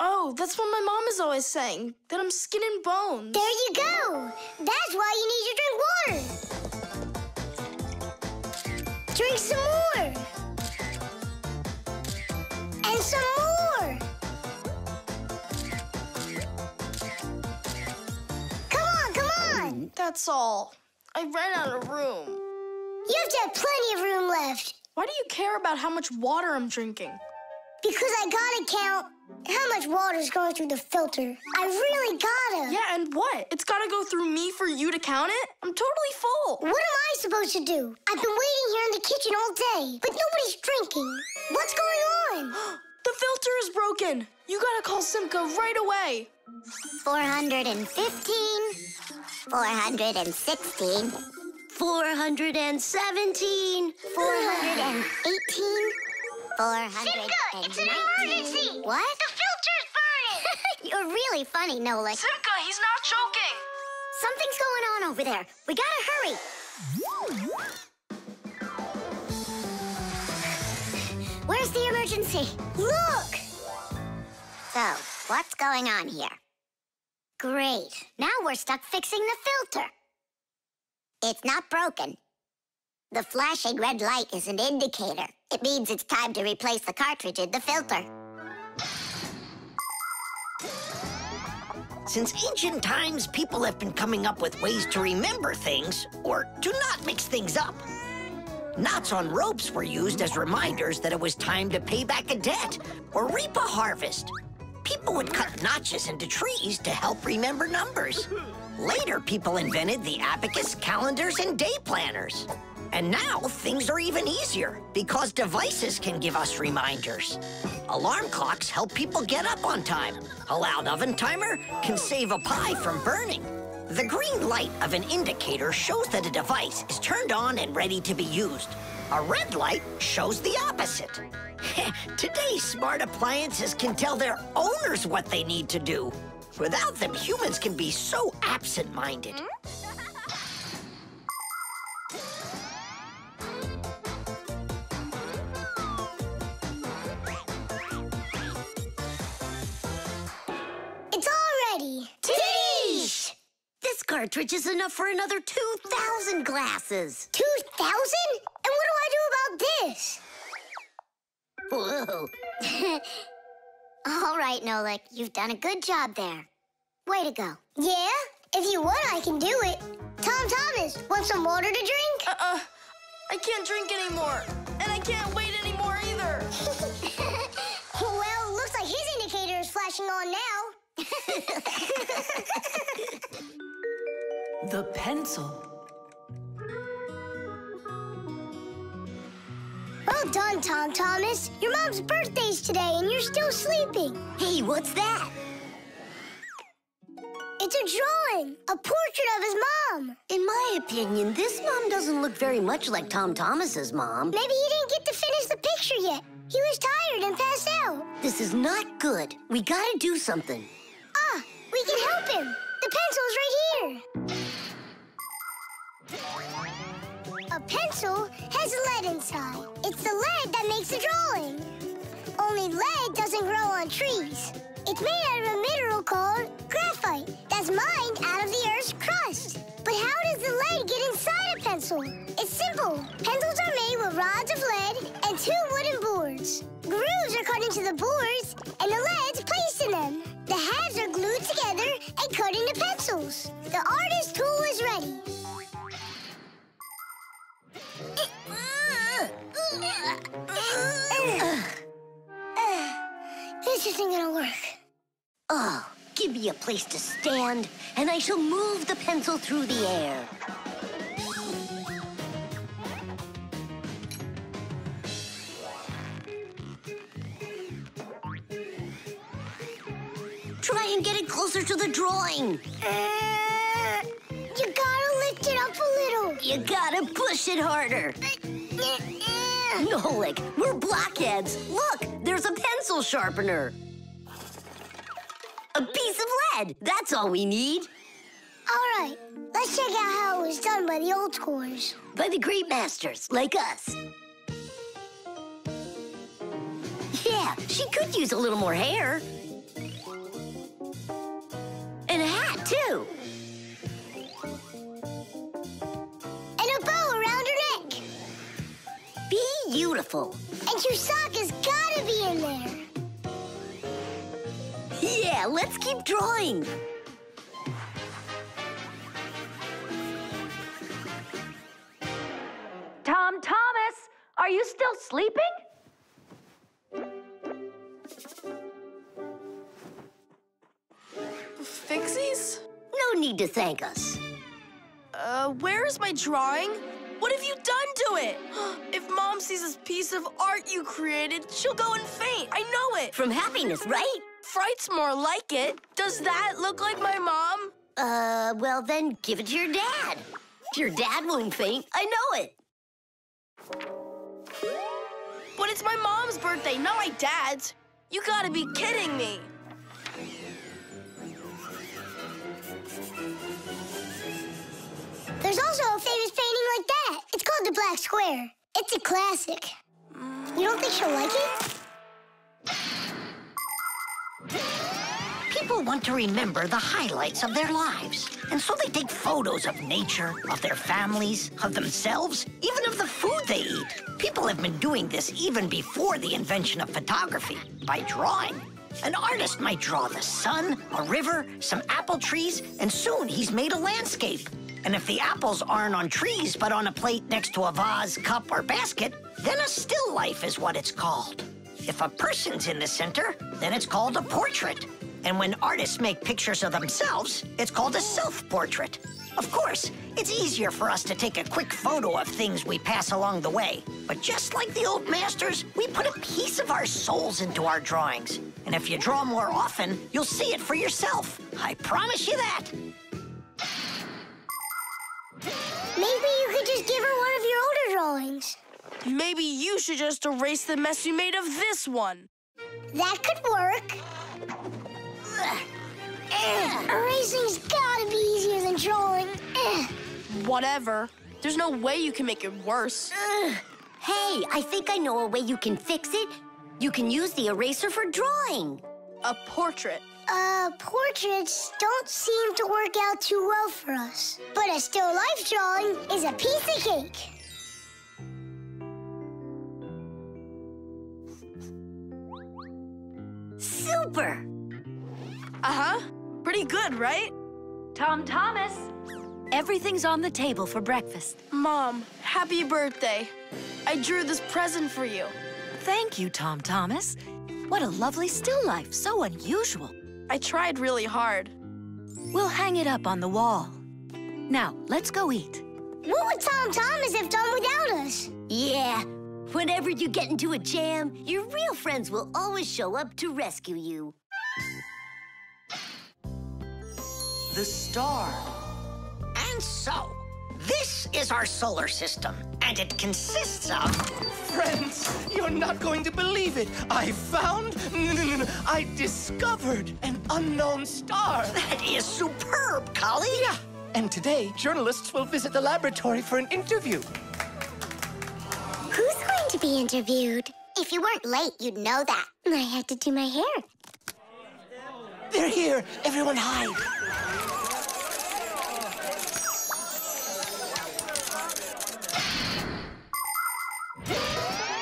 Oh, that's what my mom is always saying, that I'm skin and bones. There you go. That's why you need to drink water. Drink some more. And some more. Come on. That's all. I ran out of room. You have to have plenty of room left. Why do you care about how much water I'm drinking? Because I gotta count how much water's going through the filter. I really gotta. Yeah, and what? It's gotta go through me for you to count it? I'm totally full. What am I supposed to do? I've been waiting here in the kitchen all day, but nobody's drinking. What's going on? The filter is broken. You gotta call Simca right away. 415, 416, 417, 418, 419. Simca, it's an emergency! What? The filter's burning! You're really funny, Nolik. Simca, he's not choking. Something's going on over there. We gotta hurry. Where's the emergency? Look! So, what's going on here? Great. Now we're stuck fixing the filter. It's not broken. The flashing red light is an indicator. It means it's time to replace the cartridge in the filter. Since ancient times, people have been coming up with ways to remember things or to not mix things up. Knots on ropes were used as reminders that it was time to pay back a debt or reap a harvest. People would cut notches into trees to help remember numbers. Later, people invented the abacus, calendars, and day planners. And now, things are even easier because devices can give us reminders. Alarm clocks help people get up on time. A loud oven timer can save a pie from burning. The green light of an indicator shows that a device is turned on and ready to be used. A red light shows the opposite. Today's smart appliances can tell their owners what they need to do. Without them, humans can be so absent-minded. It's all ready. Titties! This cartridge is enough for another 2,000 glasses. 2,000? And what do I do about this? Whoa. All right, Nolik, you've done a good job there. Way to go. Yeah? If you want, I can do it. Tom Thomas, want some water to drink? I can't drink anymore. And I can't wait anymore either. Well, looks like his indicator is flashing on now. The pencil. Well done, Tom Thomas. Your mom's birthday's today and you're still sleeping. Hey, what's that? It's a drawing, a portrait of his mom. In my opinion, this mom doesn't look very much like Tom Thomas's mom. Maybe he didn't get to finish the picture yet. He was tired and passed out. This is not good. We gotta do something. Ah, we can help him. The pencil's right here. A pencil has lead inside. It's the lead that makes the drawing. Only lead doesn't grow on trees. It's made out of a mineral called graphite that's mined out of the Earth's crust. But how does the lead get inside a pencil? It's simple. Pencils are made with rods of lead and 2 wooden boards. Grooves are cut into the boards, and the lead's placed in them. The halves are glued together and cut into pencils. The artist's tool is ready. This isn't gonna work. Oh, give me a place to stand, and I shall move the pencil through the air. Try and get it closer to the drawing. You gotta lift it up a little. You gotta push it harder. Nolik, we're blockheads. Look, there's a pencil sharpener. A piece of lead. That's all we need. All right, let's check out how it was done by the old scores. By the great masters, like us. Yeah, she could use a little more hair. And a hat, too. And a bow around her neck. Beautiful. And Chewsaka's gotta be in there. Yeah, let's keep drawing. Tom Thomas, are you still sleeping? Fixies? No need to thank us. Where is my drawing? What have you done to it? If Mom sees this piece of art you created, she'll go and faint. I know it. From happiness, right? Fright's more like it. Does that look like my mom? Well then, give it to your dad. Your dad won't faint. I know it. But it's my mom's birthday, not my dad's. You gotta be kidding me. There's also a famous painting like that. It's called The Black Square. It's a classic. You don't think she'll like it? People want to remember the highlights of their lives. And so they take photos of nature, of their families, of themselves, even of the food they eat. People have been doing this even before the invention of photography, by drawing. An artist might draw the sun, a river, some apple trees, and soon he's made a landscape. And if the apples aren't on trees, but on a plate next to a vase, cup, or basket, then a still life is what it's called. If a person's in the center, then it's called a portrait. And when artists make pictures of themselves, it's called a self-portrait. Of course, it's easier for us to take a quick photo of things we pass along the way. But just like the old masters, we put a piece of our souls into our drawings. And if you draw more often, you'll see it for yourself. I promise you that. Maybe you could just give her one of your older drawings. Maybe you should just erase the mess you made of this one. That could work. Erasing's gotta be easier than drawing. Whatever. There's no way you can make it worse. Hey, I think I know a way you can fix it. You can use the eraser for drawing. A portrait. Portraits don't seem to work out too well for us. But a still life drawing is a piece of cake. Super! Uh-huh. Pretty good, right? Tom Thomas, everything's on the table for breakfast. Mom, happy birthday. I drew this present for you. Thank you, Tom Thomas. What a lovely still life, so unusual. I tried really hard. We'll hang it up on the wall. Now, let's go eat. What would Tom Thomas have done without us? Yeah, whenever you get into a jam, your real friends will always show up to rescue you. The star. And so, this is our solar system, and it consists of... Friends, you're not going to believe it. I discovered an unknown star. That is superb, colleague. Yeah, and today, journalists will visit the laboratory for an interview. Who's going to be interviewed? If you weren't late, you'd know that. I had to do my hair. They're here. Everyone hide.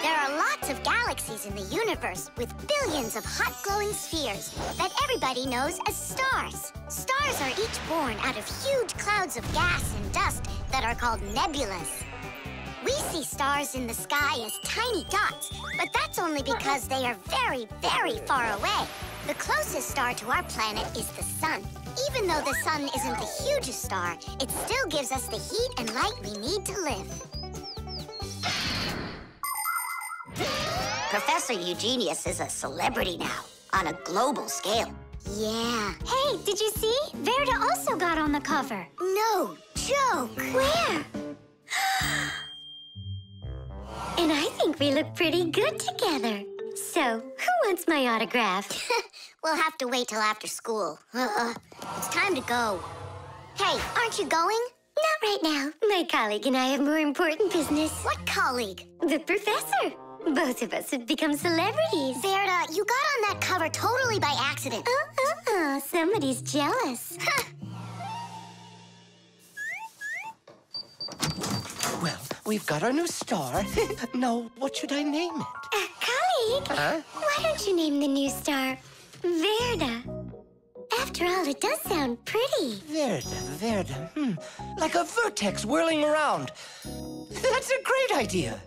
There are lots of galaxies in the universe with billions of hot glowing spheres that everybody knows as stars. Stars are each born out of huge clouds of gas and dust that are called nebulas. We see stars in the sky as tiny dots, but that's only because they are very, very far away. The closest star to our planet is the sun. Even though the sun isn't the hugest star, it still gives us the heat and light we need to live. Professor Eugenius is a celebrity now, on a global scale. Yeah. Hey, did you see? Verda also got on the cover. No joke. Where? And I think we look pretty good together. So, who wants my autograph? We'll have to wait till after school. It's time to go. Hey, aren't you going? Not right now. My colleague and I have more important business. What colleague? The professor. Both of us have become celebrities. Verda, you got on that cover totally by accident. Somebody's jealous. Well, we've got our new star. Now, what should I name it? Colleague, Huh? why don't you name the new star Verda? After all, it does sound pretty. Verda. Like a vertex whirling around. That's a great idea.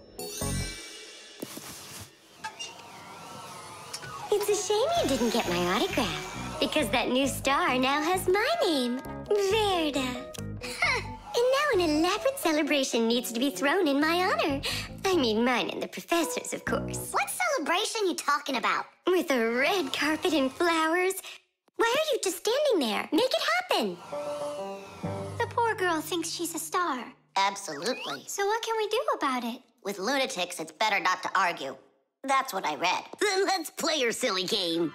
It's a shame you didn't get my autograph, because that new star now has my name, Verda. And now an elaborate celebration needs to be thrown in my honor. I mean mine and the professor's, of course. What celebration you talking about? With a red carpet and flowers. Why are you just standing there? Make it happen. The poor girl thinks she's a star. Absolutely. So what can we do about it? With lunatics, it's better not to argue. That's what I read. Then let's play your silly game.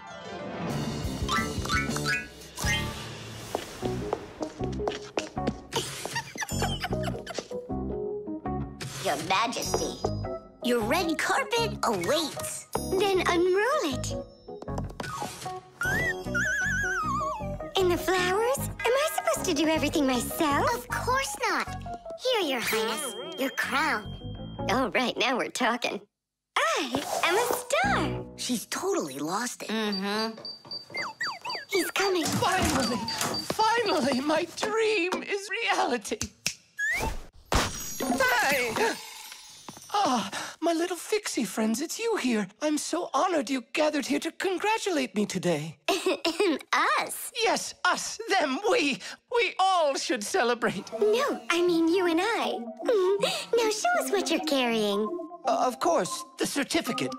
Your Majesty, your red carpet awaits. Then unroll it. And the flowers? Am I supposed to do everything myself? Of course not. Here, Your Highness, your crown. All right, now we're talking. I am a star. She's totally lost it. Mm-hmm. He's coming. Finally, my dream is reality. Hi! Ah, my little Fixie friends, it's you here. I'm so honored you gathered here to congratulate me today. Us? Yes, us, them, we all should celebrate. No, I mean you and I. Now show us what you're carrying. Of course, the certificate.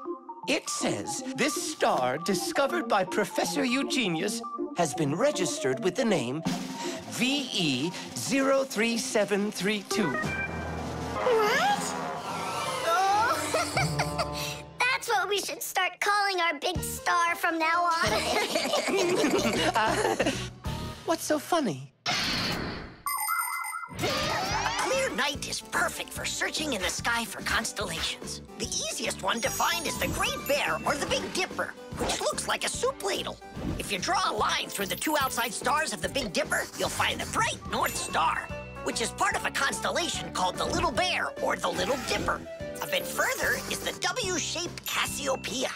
It says, this star, discovered by Professor Eugenius, has been registered with the name VE03732. What? Oh, that's what we should start calling our big star from now on. What's so funny? A clear night is perfect for searching in the sky for constellations. The easiest one to find is the Great Bear or the Big Dipper, which looks like a soup ladle. If you draw a line through the two outside stars of the Big Dipper, you'll find the bright North Star, which is part of a constellation called the Little Bear or the Little Dipper. A bit further is the W-shaped Cassiopeia.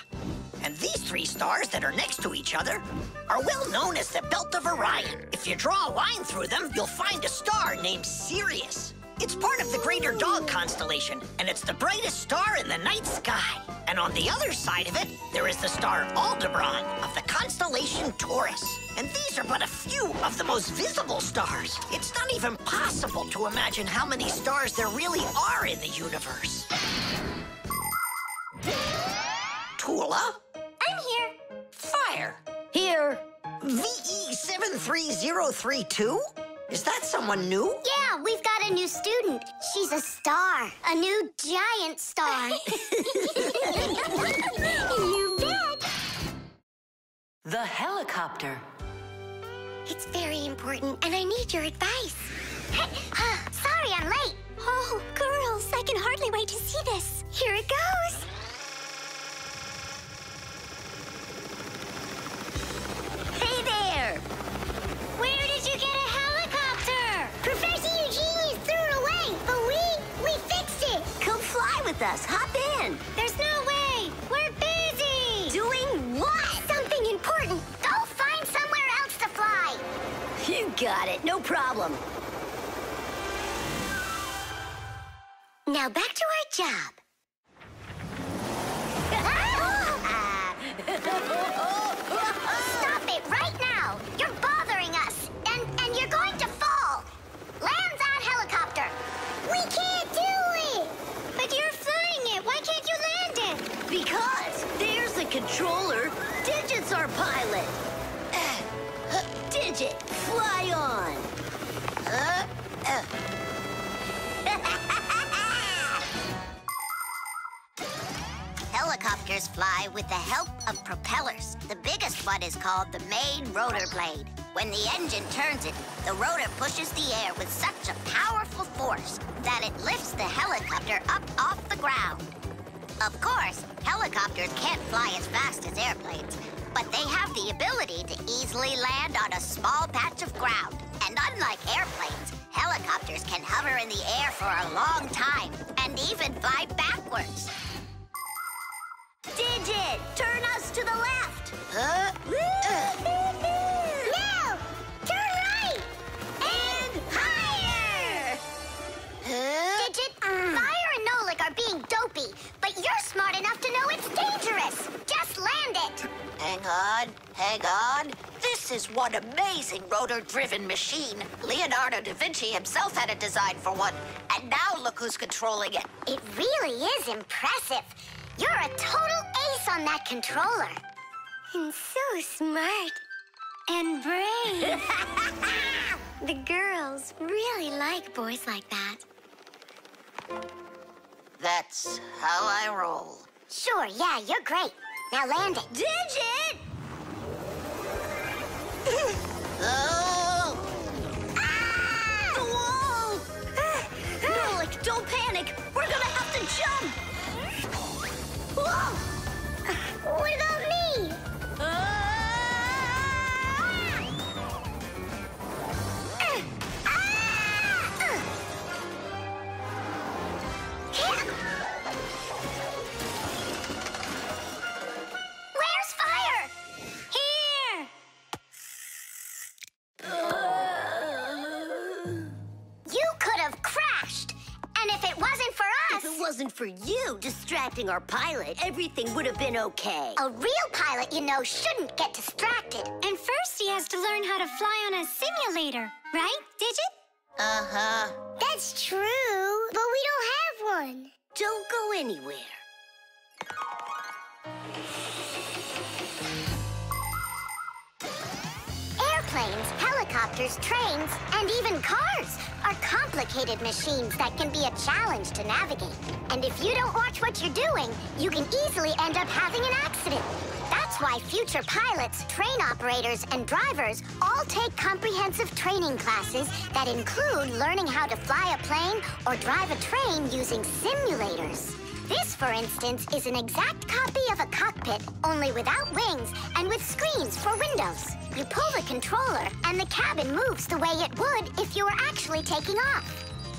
And these three stars that are next to each other are well known as the Belt of Orion. If you draw a line through them, you'll find a star named Sirius. It's part of the Greater Dog constellation, and it's the brightest star in the night sky. And on the other side of it, there is the star Aldebaran of the constellation Taurus. And these are but a few of the most visible stars. It's not even possible to imagine how many stars there really are in the universe. Tula? I'm here. Fire. Here. VE73032? Is that someone new? Yeah, we've got a new student. She's a star. A new giant star. You bet. The helicopter. It's very important, and I need your advice. Sorry, I'm late. Oh, girls, I can hardly wait to see this. Here it goes. Hey there! Where did you get a helicopter? Professor Eugenius threw it away, but we fixed it. Come fly with us. Hop in. There's no way. We're busy. Doing what? Something important. Go find somewhere else to fly. You got it. No problem. Now back to our job. Stop it right now. You're bothering us. And you're going to fall. Land that helicopter. We can't do it. But you're flying it. Why can't you land it? Because there's the controller. Digit's our pilot. Digit, fly on. Helicopters fly with the help of propellers. The biggest one is called the main rotor blade. When the engine turns it, the rotor pushes the air with such a powerful force that it lifts the helicopter up off the ground. Of course, helicopters can't fly as fast as airplanes, but they have the ability to easily land on a small patch of ground. And unlike airplanes, helicopters can hover in the air for a long time and even fly backwards. Digit, turn us to the left. No! Turn right! And higher! Digit, Fire and Nolik are being dopey, but you're smart enough to know it's dangerous. Just land it. Hang on. This is one amazing rotor-driven machine. Leonardo da Vinci himself had a design for one, and now look who's controlling it. It really is impressive. You're a total ace on that controller. And so smart. And brave. The girls really like boys like that. That's how I roll. Sure, yeah, you're great. Now land it. Digit! Oh! Whoa! Nolik, don't panic. We're gonna have to jump. Whoa! What about me? Where's fire? Here! You could have crashed. And if it wasn't for us... If it wasn't for you distracting our pilot, everything would have been okay. A real pilot, you know, shouldn't get distracted. And first he has to learn how to fly on a simulator, right, Digit? Uh-huh. That's true, but we don't have one. Don't go anywhere. Airplanes, helicopters, trains, and even cars are complicated machines that can be a challenge to navigate. And if you don't watch what you're doing, you can easily end up having an accident. That's why future pilots, train operators, and drivers all take comprehensive training classes that include learning how to fly a plane or drive a train using simulators. This, for instance, is an exact copy of a cockpit, only without wings and with screens for windows. You pull the controller, and the cabin moves the way it would if you were actually taking off.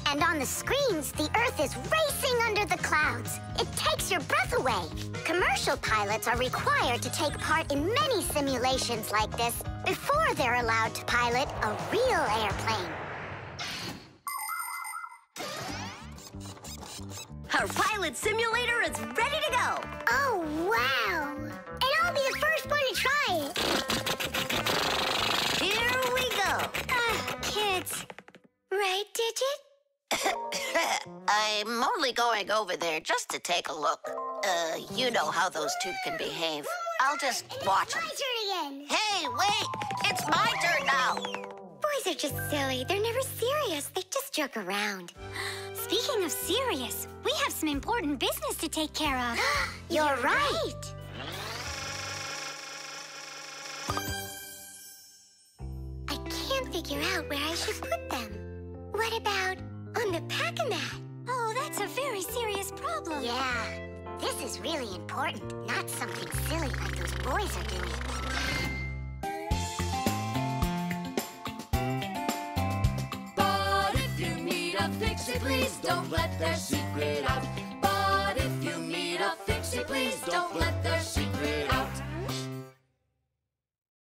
And on the screens, the Earth is racing under the clouds. It takes your breath away. Commercial pilots are required to take part in many simulations like this before they're allowed to pilot a real airplane. Our pilot simulator is ready to go. Oh, wow. And I'll be the first one to try it. Here we go. Kids. Right, Digit? I'm only going over there just to take a look. You know how those two can behave. I'll just watch them. My turn again. Hey, wait! It's my turn now! Boys are just silly. They're never serious. They just joke around. Speaking of serious, we have some important business to take care of. You're right. I can't figure out where I should put them. What about on the pack-a-mat? Oh, that's a very serious problem. Yeah, this is really important, not something silly like those boys are doing. But if you meet a fix-it, please don't let their secret out. But if you meet a fix-it, please don't let their